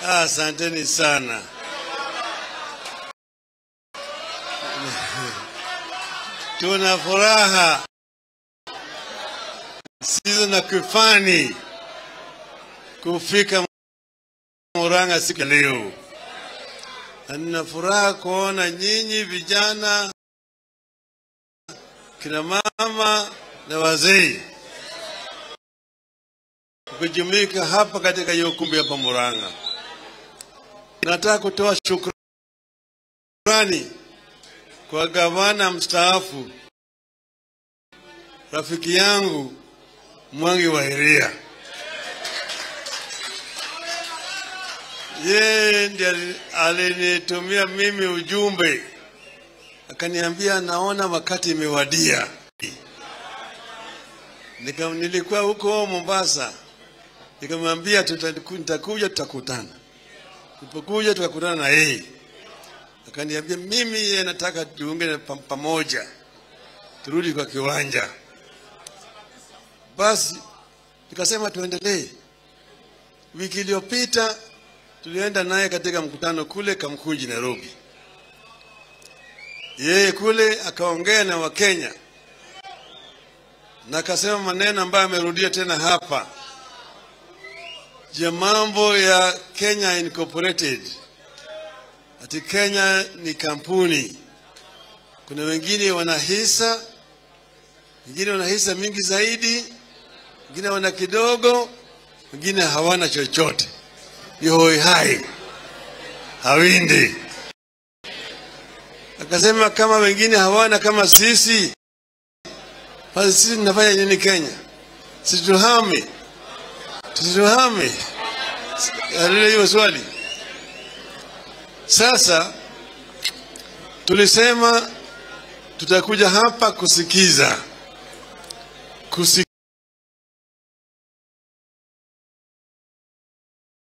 Asanteni sana. Tuna furaha sisi na kufani kufika Murang'a siku ya leo. Nina furaha kuona nyinyi vijana, kina mama na wazee kujumuika hapa katika hiyo ukumbi hapa Murang'a. Nataka kutoa shukrani kwa gavana mstaafu rafiki yangu Mwangi wa Iria. Yeye ndiye alinitumia mimi ujumbe, akaniambia naona wakati imewadia. Nilikuwa huko Mombasa, nikamwambia nitakuja tutakutana. Tulipokuja tukakutana na yeye, akaniambia mimi nataka tuungane pamoja turudi kwa kiwanja. Basi nikasema tuendelee. Wiki iliyopita tulienda naye katika mkutano kule Kamkunji, Nairobi. Yeye kule akaongea na Wakenya na akasema maneno ambayo amerudia tena hapa, ya mambo ya Kenya Incorporated. Ati Kenya ni kampuni, kuna wengine wana hisa, wengine wana hisa mingi zaidi, wengine wana kidogo, wengine hawana chochote. Hoi hai hawindi. Akasema kama wengine hawana kama sisi, basi sisi tunafanya nini Kenya? Situhame. Alile hiyo swali. Sasa tulisema tutakuja hapa kusikiza